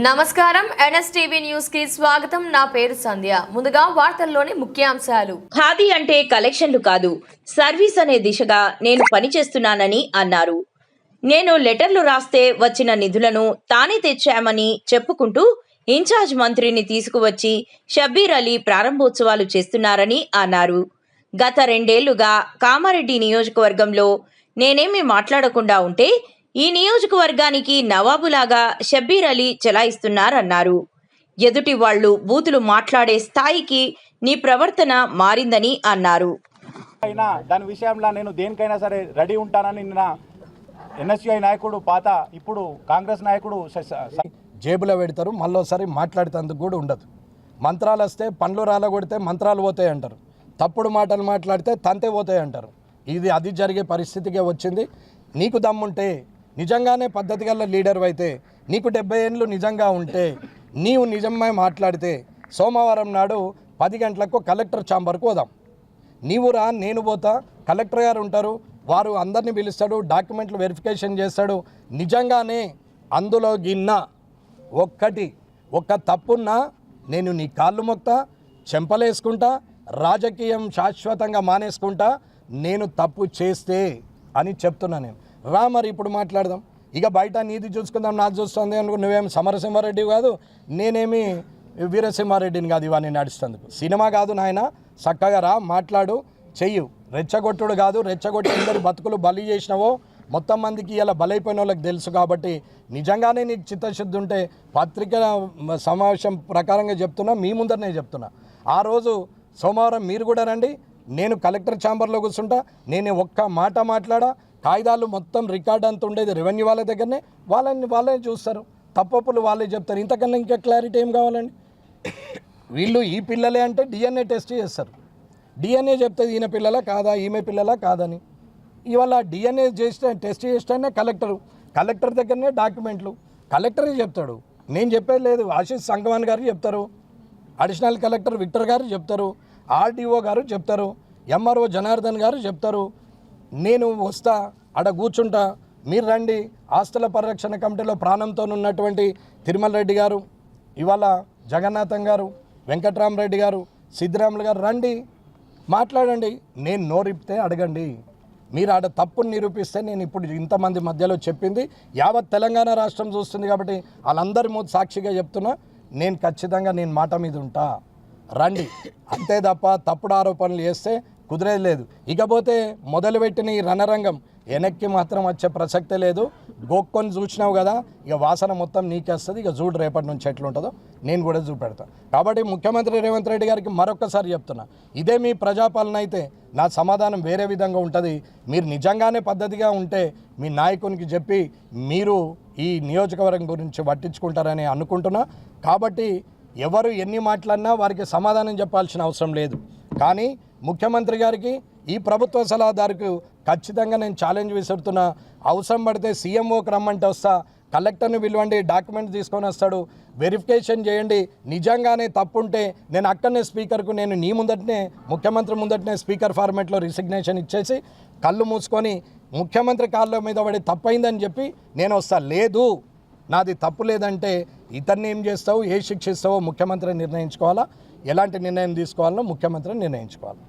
నమస్కారం NSTV news కి స్వాగతం. నా పేరు సంధ్య. ముందుగా వార్తల్లోని ముఖ్యాంశాలు. ఖాదీ అంటే కలెక్షన్లు కాదు, సర్వీస్ అనే దిశగా నేను పనిచేస్తున్నానని అన్నారు. నేను లెటర్లు రాస్తే వచ్చిన నిధులను తానే తెచ్చామని చెప్పుకుంటూ ఇన్ఛార్జ్ మంత్రిని తీసుకువచ్చి షబ్బీర్ అలీ ప్రారంభోత్సవాలు చేస్తున్నారని అన్నారు. గత 2 ఏళ్లుగా కామారెడ్డి నియోజకవర్గంలో నేనేమి మాట్లాడకుండా ఉంటే ఈ నియోజకవర్గానికి నవాబులాగా షబ్బీర్ అలీ చెలాయిస్తున్నారన్నారు. ఎదుటి వాళ్లు బూతులు మాట్లాడే స్థాయికి నీ ప్రవర్తన మారిందని అన్నారు. దాని విషయంలో నేను దేనికైనా సరే రెడీ ఉంటానని నిన్న ఎన్ఎస్యుఐ నాయకుడు పాత ఇప్పుడు కాంగ్రెస్ నాయకుడు జేబులో పెడతారు. మళ్ళీసారి మాట్లాడేందుకు కూడా ఉండదు. మంత్రాలు వస్తే పండ్లు రాలగొడితే మంత్రాలు పోతాయి అంటారు. తప్పుడు మాటలు మాట్లాడితే తంతే పోతాయి అంటారు. అది జరిగే పరిస్థితికే వచ్చింది. నీకు దమ్ముంటే, నిజంగానే పద్ధతి గల లీడర్ అయితే, నీకు 70 ఏళ్ళు నిజంగా ఉంటే, నీవు నిజమే మాట్లాడితే సోమవారం నాడు 10 గంటలకు కలెక్టర్ ఛాంబర్కు పోదాం. నీవు రా, నేను పోతా. కలెక్టర్ గారు ఉంటారు, వారు అందరినీ పిలుస్తాడు, డాక్యుమెంట్లు వెరిఫికేషన్ చేస్తాడు. నిజంగానే అందులో ఒక్క తప్పున్నా నేను నీ కాళ్ళు మొక్తా, చెంపలేసుకుంటా, రాజకీయం శాశ్వతంగా మానేసుకుంటా, నేను తప్పు చేస్తే అని చెప్తున్నా. నేను రా, మరి ఇప్పుడు మాట్లాడదాం. ఇక బయట నీది చూసుకుందాం, నాది చూస్తుంది అనుకో. నువ్వేమి సమరసింహారెడ్డి కాదు, నేనేమి వీరసింహారెడ్డిని కాదు. ఇవన్నీ నడుస్తుంది సినిమా కాదు నాయన. చక్కగా రా, మాట్లాడు, చెయ్యు. రెచ్చగొట్టుడు కాదు, రెచ్చగొట్టి అందరి బతుకులు బలి చేసినావో మొత్తం మందికి ఇలా బలైపోయిన వాళ్ళకి తెలుసు. కాబట్టి నిజంగానే నీకు చిత్తశుద్ధి ఉంటే పత్రిక సమావేశం ప్రకారంగా చెప్తున్నా, మీ ముందరనే చెప్తున్నా. ఆ రోజు సోమవారం మీరు కూడా రండి, నేను కలెక్టర్ ఛాంబర్లో కూర్చుంటా. నేను ఒక్క మాట మాట్లాడా, కాగితాలు మొత్తం రికార్డ్ అంత ఉండేది రెవెన్యూ వాళ్ళ దగ్గరనే. వాళ్ళే చూస్తారు, తప్పులు వాళ్ళే చెప్తారు. ఇంతకన్నా ఇంకా క్లారిటీ ఏం కావాలండి? వీళ్ళు ఈ పిల్లలే అంటే డిఎన్ఏ టెస్ట్ చేస్తారు. డిఎన్ఏ చెప్తుంది ఈయన పిల్లలా కాదా, ఈమె పిల్లలా కాదని. ఇవాళ డిఎన్ఏ టెస్ట్ చేస్తేనే కలెక్టర్ దగ్గరనే డాక్యుమెంట్లు కలెక్టరే చెప్తాడు. నేను చెప్పేది లేదు. ఆశీష్ సంగవాన్ గారు చెప్తారు, అడిషనల్ కలెక్టర్ విక్టర్ గారు చెప్తారు, ఆర్డీఓ గారు చెప్తారు, ఎంఆర్ఓ జనార్దన్ గారు చెప్తారు. నేను వస్తా, ఆడ కూర్చుంటా, మీరు రండి. ఆస్తుల పరిరక్షణ కమిటీలో ప్రాణంతో ఉన్నటువంటి తిరుమల రెడ్డి గారు, ఇవాళ జగన్నాథం గారు, వెంకట్రామరెడ్డి గారు, సిద్ధిరాములు గారు, రండి, మాట్లాడండి. నేను నోరిపితే అడగండి. మీరు ఆడ తప్పును నిరూపిస్తే నేను ఇప్పుడు ఇంతమంది మధ్యలో చెప్పింది యావత్ తెలంగాణ రాష్ట్రం చూస్తుంది. కాబట్టి వాళ్ళందరి ముందు సాక్షిగా చెప్తున్నా, నేను ఖచ్చితంగా నేను మాట మీద ఉంటా, రండి. అంతే తప్ప తప్పుడు ఆరోపణలు చేస్తే కుదిరేది లేదు. ఇకపోతే మొదలుపెట్టిన ఈ రణరంగం వెనక్కి మాత్రం వచ్చే ప్రసక్తే లేదు. గోక్కొని చూసినావు కదా, ఇక వాసన మొత్తం నీకేస్తుంది. ఇక చూడు రేపటి నుంచి ఎట్లుంటుందో నేను కూడా చూపెడతాను. కాబట్టి ముఖ్యమంత్రి రేవంత్ రెడ్డి గారికి మరొకసారి చెప్తున్నా, ఇదే మీ ప్రజాపాలన అయితే నా సమాధానం వేరే విధంగా ఉంటుంది. మీరు నిజంగానే పద్ధతిగా ఉంటే మీ నాయకునికి చెప్పి మీరు ఈ నియోజకవర్గం గురించి పట్టించుకుంటారని అనుకుంటున్నా. కాబట్టి ఎవరు ఎన్ని మాట్లాడినా వారికి సమాధానం చెప్పాల్సిన అవసరం లేదు. కానీ ముఖ్యమంత్రి గారికి, ఈ ప్రభుత్వ సలహాదారుకు ఖచ్చితంగా నేను ఛాలెంజ్ విసురుతున్నా. అవసరం పడితే సీఎంఓకి రమ్మంటే వస్తా, కలెక్టర్ని పిలవండి, డాక్యుమెంట్ తీసుకొని వస్తాడు, వెరిఫికేషన్ చేయండి. నిజంగానే తప్పుంటే నేను అక్కడనే స్పీకర్కు, నేను నీ ముందటనే ముఖ్యమంత్రి ముందటనే స్పీకర్ ఫార్మేట్లో రిసిగ్నేషన్ ఇచ్చేసి కళ్ళు మూసుకొని ముఖ్యమంత్రి కాళ్ళ మీద పడి తప్పైందని చెప్పి నేను వస్తా. లేదు, నాది తప్పు లేదంటే ఇతన్ని ఏం చేస్తావు, ఏ శిక్ష ఇస్తావో ముఖ్యమంత్రి నిర్ణయించుకోవాలా, ఎలాంటి నిర్ణయం తీసుకోవాలో ముఖ్యమంత్రి నిర్ణయించుకోవాలి.